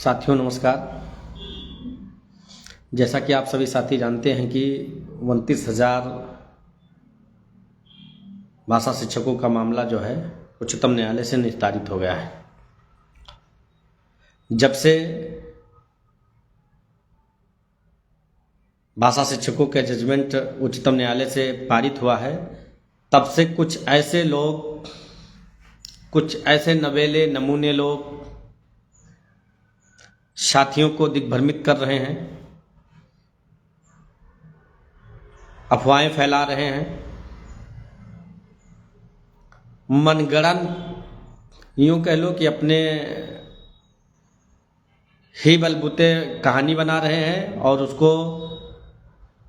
साथियों नमस्कार। जैसा कि आप सभी साथी जानते हैं कि 29,000 भाषा शिक्षकों का मामला जो है उच्चतम न्यायालय से निस्तारित हो गया है। जब से भाषा शिक्षकों के जजमेंट उच्चतम न्यायालय से पारित हुआ है, तब से कुछ ऐसे नवेले नमूने लोग साथियों को दिग्भ्रमित कर रहे हैं, अफवाहें फैला रहे हैं, मनगढ़ंत यूं कह लो कि अपने ही बलबूते कहानी बना रहे हैं और उसको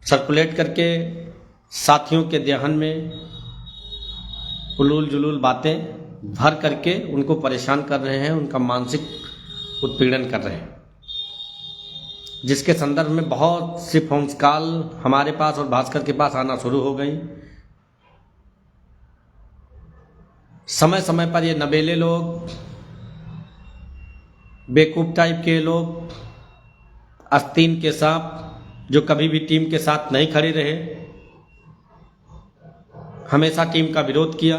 सर्कुलेट करके साथियों के ध्यान में उलूल जुलूल बातें भर करके उनको परेशान कर रहे हैं, उनका मानसिक उत्पीड़न कर रहे हैं, जिसके संदर्भ में बहुत सी फोन कॉल हमारे पास और भास्कर के पास आना शुरू हो गई। समय समय पर ये नवेले लोग, बेवकूफ टाइप के लोग, आस्तीन के सांप जो कभी भी टीम के साथ नहीं खड़े रहे, हमेशा टीम का विरोध किया,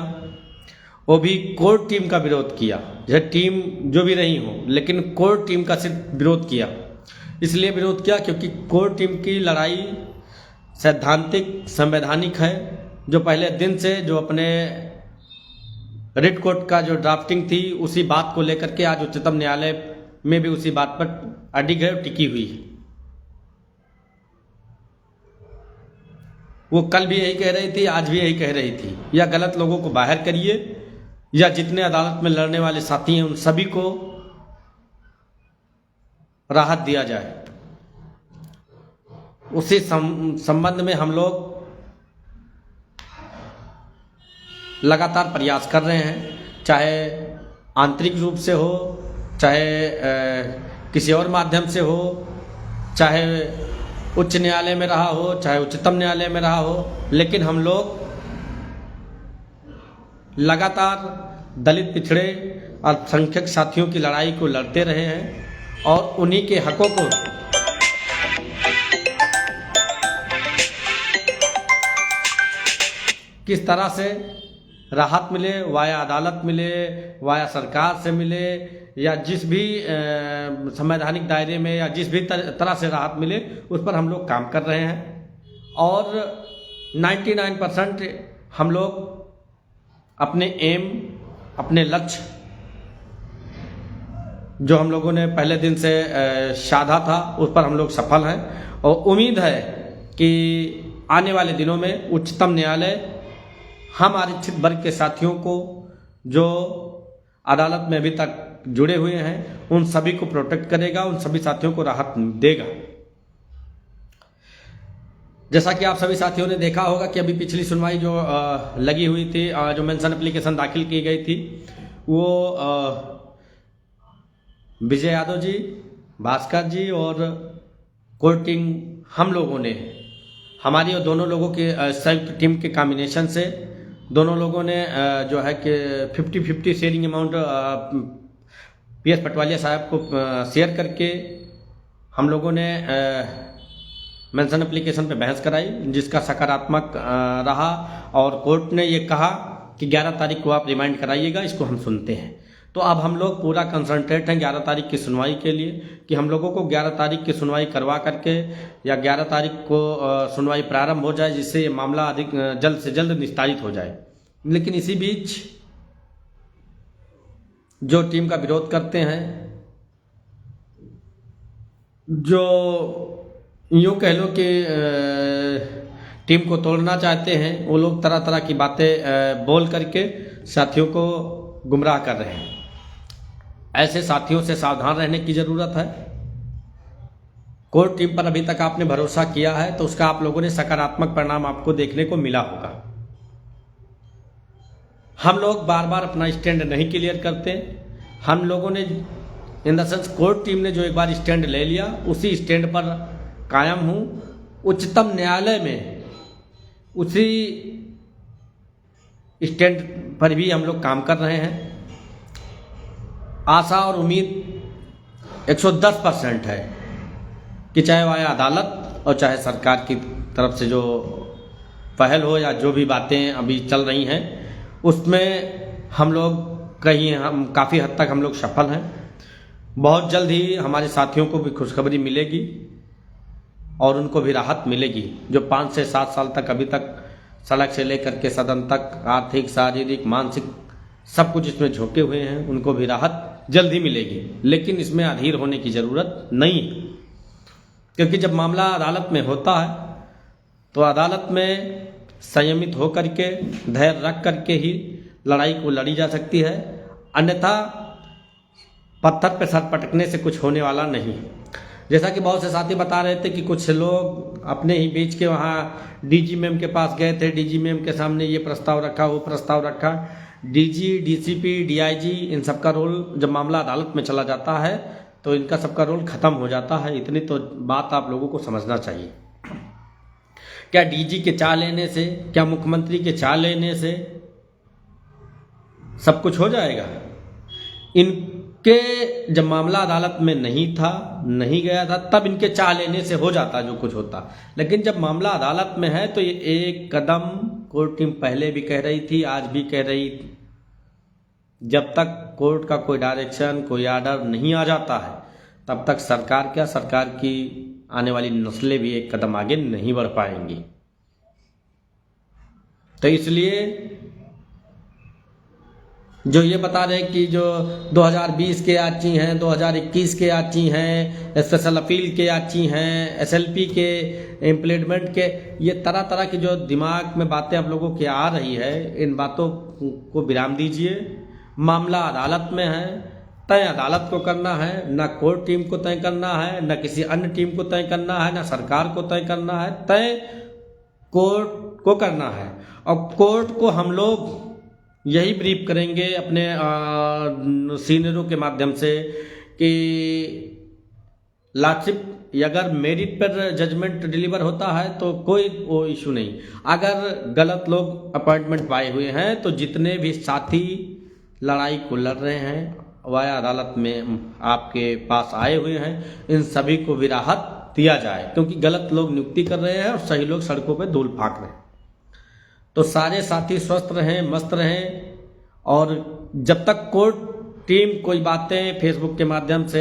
वो भी कोर टीम का विरोध किया। यह टीम जो भी रही हो, लेकिन कोर टीम का सिर्फ विरोध किया। इसलिए विरोध किया क्योंकि कोर टीम की लड़ाई सैद्धांतिक संवैधानिक है, जो पहले दिन से जो अपने रिट कोर्ट का जो ड्राफ्टिंग थी उसी बात को लेकर के आज उच्चतम न्यायालय में भी उसी बात पर अडिग है, टिकी हुई है। वो कल भी यही कह रही थी, आज भी यही कह रही थी, या गलत लोगों को बाहर करिए या जितने अदालत में लड़ने वाले साथी हैं उन सभी को राहत दिया जाए। उसी संबंध में हम लोग लगातार प्रयास कर रहे हैं, चाहे आंतरिक रूप से हो, चाहे किसी और माध्यम से हो, चाहे उच्च न्यायालय में रहा हो, चाहे उच्चतम न्यायालय में रहा हो, लेकिन हम लोग लगातार दलित पिछड़े अल्पसंख्यक साथियों की लड़ाई को लड़ते रहे हैं और उन्हीं के हकों को किस तरह से राहत मिले, वाया अदालत मिले, वाया सरकार से मिले, या जिस भी संवैधानिक दायरे में या जिस भी तरह से राहत मिले, उस पर हम लोग काम कर रहे हैं। और 99% हम लोग अपने एम, अपने लक्ष्य जो हम लोगों ने पहले दिन से साधा था, उस पर हम लोग सफल हैं और उम्मीद है कि आने वाले दिनों में उच्चतम न्यायालय हम आरक्षित वर्ग के साथियों को जो अदालत में अभी तक जुड़े हुए हैं उन सभी को प्रोटेक्ट करेगा, उन सभी साथियों को राहत देगा। जैसा कि आप सभी साथियों ने देखा होगा कि अभी पिछली सुनवाई जो लगी हुई थी, जो मेंशन एप्लीकेशन दाखिल की गई थी, वो विजय यादव जी, भास्कर जी और कोर्टिंग हम लोगों ने, हमारी और दोनों लोगों के संयुक्त टीम के कॉम्बिनेशन से दोनों लोगों ने जो है कि 50-50 शेयरिंग अमाउंट PS पटवालिया साहब को शेयर करके हम लोगों ने मेंशन एप्लीकेशन पे बहस कराई, जिसका सकारात्मक रहा और कोर्ट ने ये कहा कि 11 तारीख को आप रिमाइंड कराइएगा, इसको हम सुनते हैं। तो अब हम लोग पूरा कंसंट्रेट हैं 11 तारीख की सुनवाई के लिए कि हम लोगों को 11 तारीख की सुनवाई करवा करके या 11 तारीख को सुनवाई प्रारंभ हो जाए, जिससे ये मामला अधिक जल्द से जल्द निस्तारित हो जाए। लेकिन इसी बीच जो टीम का विरोध करते हैं, जो यूँ कह लो कि टीम को तोड़ना चाहते हैं, वो लोग तरह तरह की बातें बोल करके साथियों को गुमराह कर रहे हैं। ऐसे साथियों से सावधान रहने की ज़रूरत है। कोर टीम पर अभी तक आपने भरोसा किया है तो उसका आप लोगों ने सकारात्मक परिणाम आपको देखने को मिला होगा। हम लोग बार बार अपना स्टैंड नहीं क्लियर करते। हम लोगों ने in the sense court team ने जो एक बार स्टैंड ले लिया, उसी स्टैंड पर कायम हूँ। उच्चतम न्यायालय में उसी स्टैंड पर भी हम लोग काम कर रहे हैं। आशा और उम्मीद 110% है कि चाहे वह अदालत और चाहे सरकार की तरफ से जो पहल हो या जो भी बातें अभी चल रही हैं उसमें हम काफ़ी हद तक हम लोग सफल हैं। बहुत जल्द ही हमारे साथियों को भी खुशखबरी मिलेगी और उनको भी राहत मिलेगी। जो 5 से 7 साल तक अभी तक सड़क से लेकर के सदन तक आर्थिक, शारीरिक, मानसिक सब कुछ इसमें झोंके हुए हैं, उनको भी राहत जल्द ही मिलेगी। लेकिन इसमें अधीर होने की ज़रूरत नहीं है, क्योंकि जब मामला अदालत में होता है तो अदालत में संयमित होकर के, धैर्य रख करके ही लड़ाई को लड़ी जा सकती है। अन्यथा पत्थर पे सर पटकने से कुछ होने वाला नहीं। जैसा कि बहुत से साथी बता रहे थे कि कुछ लोग अपने ही बीच के वहाँ डीजी मैम के पास गए थे, डीजी मैम के सामने ये प्रस्ताव रखा, वो प्रस्ताव रखा। डीजी, डीसीपी, डीआईजी, इन सबका रोल जब मामला अदालत में चला जाता है तो इनका सबका रोल खत्म हो जाता है। इतनी तो बात आप लोगों को समझना चाहिए। क्या डीजी के चाह लेने से, क्या मुख्यमंत्री के चाह लेने से सब कुछ हो जाएगा? इनके जब मामला अदालत में नहीं था, नहीं गया था, तब इनके चाह लेने से हो जाता जो कुछ होता। लेकिन जब मामला अदालत में है तो ये एक कदम कोर्ट टीम पहले भी कह रही थी, आज भी कह रही थी, जब तक कोर्ट का कोई डायरेक्शन, कोई ऑर्डर नहीं आ जाता है तब तक सरकार की आने वाली नस्लें भी एक कदम आगे नहीं बढ़ पाएंगी। तो इसलिए जो ये बता रहे कि जो 2020 के याची हैं, 2021 के याची हैं, स्पेशल अपील के याची हैं, एसएलपी के इम्प्लीमेंट के, ये तरह तरह की जो दिमाग में बातें आप लोगों की आ रही है, इन बातों को विराम दीजिए। मामला अदालत में है, तय अदालत को करना है, ना कोर्ट टीम को तय करना है, ना किसी अन्य टीम को तय करना है, ना सरकार को तय करना है, तय कोर्ट को करना है। और कोर्ट को हम लोग यही ब्रीफ करेंगे अपने सीनियरों के माध्यम से कि लॉर्डशिप अगर मेरिट पर जजमेंट डिलीवर होता है तो कोई वो इशू नहीं। अगर गलत लोग अपॉइंटमेंट पाए हुए हैं तो जितने भी साथी लड़ाई को लड़ रहे हैं, वाया अदालत में आपके पास आए हुए हैं, इन सभी को भी राहत दिया जाए, क्योंकि गलत लोग नियुक्ति कर रहे हैं और सही लोग सड़कों पर धूल फाक रहे हैं। तो सारे साथी स्वस्थ रहें, मस्त रहें। और जब तक कोर्ट टीम कोई बातें फेसबुक के माध्यम से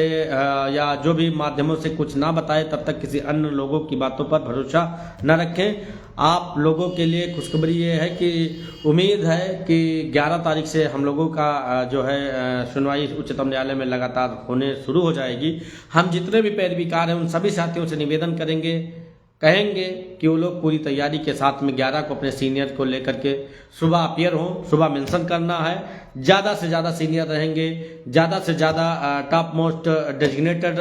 या जो भी माध्यमों से कुछ ना बताए, तब तक किसी अन्य लोगों की बातों पर भरोसा न रखें। आप लोगों के लिए खुशखबरी ये है कि उम्मीद है कि 11 तारीख से हम लोगों का जो है सुनवाई उच्चतम न्यायालय में लगातार होने शुरू हो जाएगी। हम जितने भी पैरवीकार हैं उन सभी साथियों से निवेदन कहेंगे कि वो लोग पूरी तैयारी के साथ में 11 को अपने सीनियर को लेकर के सुबह अपीयर हों। सुबह मेंशन करना है, ज़्यादा से ज़्यादा सीनियर रहेंगे, ज़्यादा से ज़्यादा टॉप मोस्ट डेजिग्नेटेड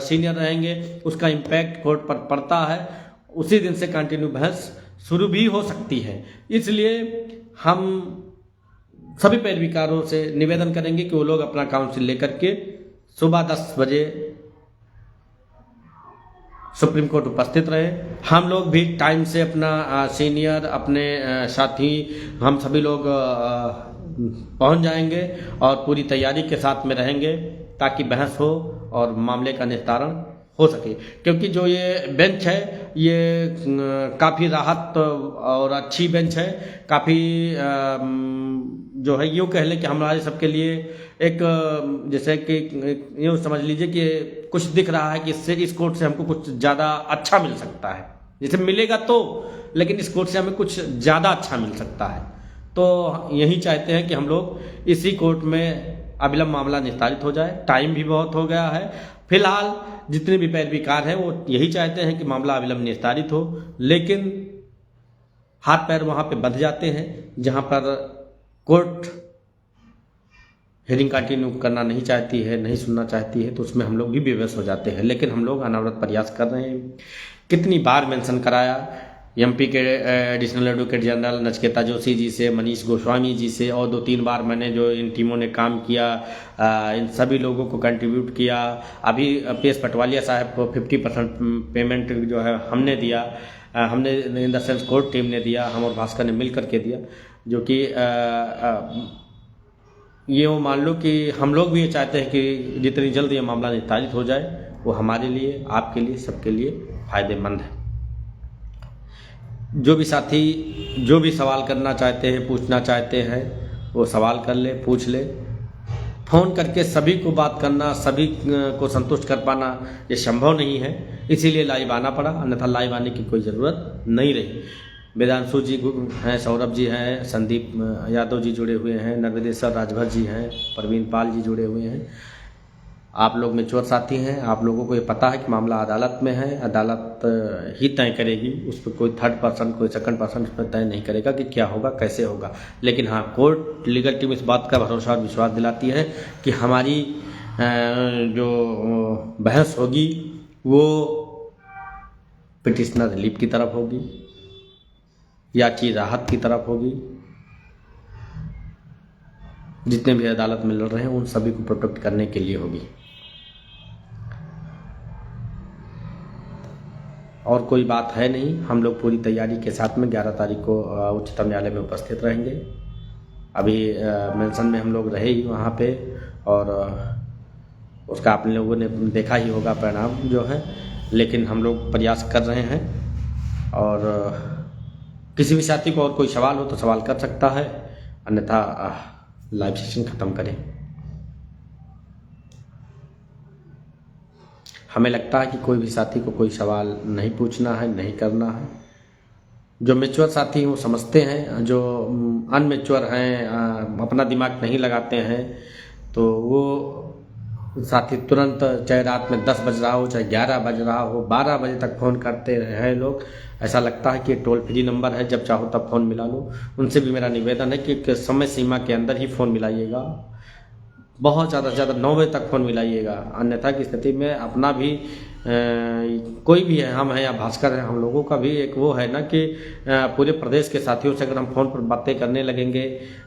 सीनियर रहेंगे, उसका इम्पैक्ट कोर्ट पर पड़ता है। उसी दिन से कंटिन्यू बहस शुरू भी हो सकती है। इसलिए हम सभी पैरवीकारों से निवेदन करेंगे कि वो लोग अपना काउंसिल लेकर के सुबह 10 बजे सुप्रीम कोर्ट उपस्थित रहे। हम लोग भी टाइम से अपना सीनियर, अपने साथी, हम सभी लोग पहुंच जाएंगे और पूरी तैयारी के साथ में रहेंगे ताकि बहस हो और मामले का निस्तारण हो सके। क्योंकि जो ये बेंच है ये काफ़ी राहत और अच्छी बेंच है, काफ़ी जो है यूँ कह लें कि हमारे सबके लिए एक जैसे कि यूँ समझ लीजिए कि कुछ दिख रहा है कि इससे इस कोर्ट से हमको कुछ ज़्यादा अच्छा मिल सकता है। जैसे मिलेगा तो, लेकिन इस कोर्ट से हमें कुछ ज़्यादा अच्छा मिल सकता है। तो यही चाहते हैं कि हम लोग इसी कोर्ट में अविलंब मामला निस्तारित हो जाए। टाइम भी बहुत हो गया है। फिलहाल जितने भी पैरवीकार हैं वो यही चाहते हैं कि मामला अविलंब निस्तारित हो, लेकिन हाथ पैर वहाँ पे बंध जाते हैं जहाँ पर कोर्ट हियरिंग कंटिन्यू करना नहीं चाहती है, नहीं सुनना चाहती है, तो उसमें हम लोग भी बेबस हो जाते हैं। लेकिन हम लोग अनवरत प्रयास कर रहे हैं। कितनी बार मेंशन कराया एमपी के additional advocate general Nachiketa Joshi ji से, मनीष गोस्वामी जी से, और 2-3 बार मैंने जो इन टीमों ने काम किया, इन सभी लोगों को कंट्रीब्यूट किया। अभी पेश पटवालिया साहब को 50% पेमेंट जो है हमने दिया, हमने in the sense court team ने दिया, हम और भास्कर ने मिल करके दिया, जो कि ये वो मान लो कि हम लोग भी ये चाहते हैं कि जितनी जल्द ये मामला निस्तारित हो जाए वो हमारे लिए, आपके लिए, सबके लिए फ़ायदेमंद है। जो भी साथी जो भी सवाल करना चाहते हैं, पूछना चाहते हैं, वो सवाल कर ले, पूछ ले। फ़ोन करके सभी को बात करना, सभी को संतुष्ट कर पाना ये संभव नहीं है, इसीलिए लाइव आना पड़ा, अन्यथा लाइव आने की कोई ज़रूरत नहीं रही। वेदांशु जी हैं, सौरभ जी हैं, संदीप यादव जी जुड़े हुए हैं, नर्मदेश्वर राजभर जी हैं, प्रवीण पाल जी जुड़े हुए हैं। आप लोग मैच्योर साथी हैं, आप लोगों को ये पता है कि मामला अदालत में है, अदालत ही तय करेगी, उस पर कोई थर्ड पर्सन, कोई सेकंड पर्सन उस पर तय नहीं करेगा कि क्या होगा, कैसे होगा। लेकिन हाँ, कोर्ट लीगल टीम इस बात का भरोसा और विश्वास दिलाती है कि हमारी जो बहस होगी वो पिटिशनर रिलीफ की तरफ होगी या कि राहत की तरफ होगी। जितने भी अदालत में लड़ रहे हैं उन सभी को प्रोटेक्ट करने के लिए होगी। और कोई बात है नहीं, हम लोग पूरी तैयारी के साथ में 11 तारीख को उच्चतम न्यायालय में उपस्थित रहेंगे। अभी मेंशन में हम लोग रहे ही वहाँ पे, और उसका आप लोगों ने देखा ही होगा परिणाम जो है। लेकिन हम लोग प्रयास कर रहे हैं, और किसी भी साथी को और कोई सवाल हो तो सवाल कर सकता है, अन्यथा लाइव सेशन ख़त्म करें। हमें लगता है कि कोई भी साथी को कोई सवाल नहीं पूछना है, नहीं करना है। जो मैच्योर साथी हैं वो समझते हैं, जो अनमैच्योर हैं, अपना दिमाग नहीं लगाते हैं, तो वो साथी तुरंत, चाहे रात में 10 बज रहा हो, चाहे 11 बज रहा हो, 12 बजे तक फ़ोन करते हैं लोग। ऐसा लगता है कि टोल फ्री नंबर है, जब चाहो तब फ़ोन मिला लो। उनसे भी मेरा निवेदन है कि समय सीमा के अंदर ही फ़ोन मिलाइएगा, बहुत ज़्यादा से ज़्यादा 9 बजे तक फ़ोन मिलाइएगा। अन्यथा की स्थिति में अपना भी कोई भी है, हम हैं या भास्कर हैं, हम लोगों का भी एक वो है ना कि पूरे प्रदेश के साथियों से अगर हम फ़ोन पर बातें करने लगेंगे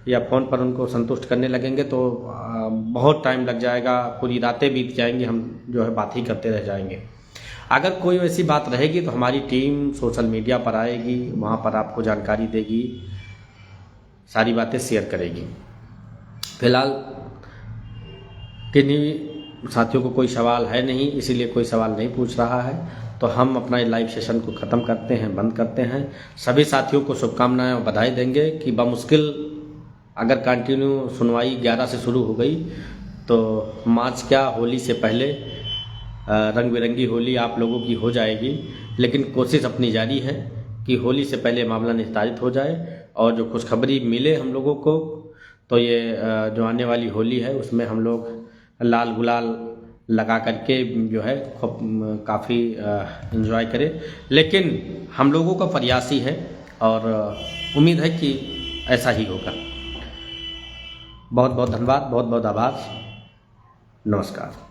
या फ़ोन पर उनको संतुष्ट करने लगेंगे तो बहुत टाइम लग जाएगा, पूरी रातें बीत जाएंगी, हम जो है बात ही करते रह जाएंगे। अगर कोई ऐसी बात रहेगी तो हमारी टीम सोशल मीडिया पर आएगी, वहाँ पर आपको जानकारी देगी, सारी बातें शेयर करेगी। फिलहाल किन्हीं साथियों को कोई सवाल है नहीं, इसीलिए कोई सवाल नहीं पूछ रहा है, तो हम अपना लाइव सेशन को ख़त्म करते हैं, बंद करते हैं। सभी साथियों को शुभकामनाएं और बधाई देंगे कि बमुश्किल अगर कंटिन्यू सुनवाई 11 से शुरू हो गई तो मार्च क्या, होली से पहले रंग बिरंगी होली आप लोगों की हो जाएगी। लेकिन कोशिश अपनी जारी है कि होली से पहले मामला निस्तारित हो जाए, और जो खुशखबरी मिले हम लोगों को तो ये जो आने वाली होली है उसमें हम लोग लाल गुलाल लगा करके जो है काफ़ी एंजॉय करें। लेकिन हम लोगों का प्रयास ही है, और उम्मीद है कि ऐसा ही होगा। बहुत बहुत धन्यवाद, बहुत बहुत आभार, नमस्कार।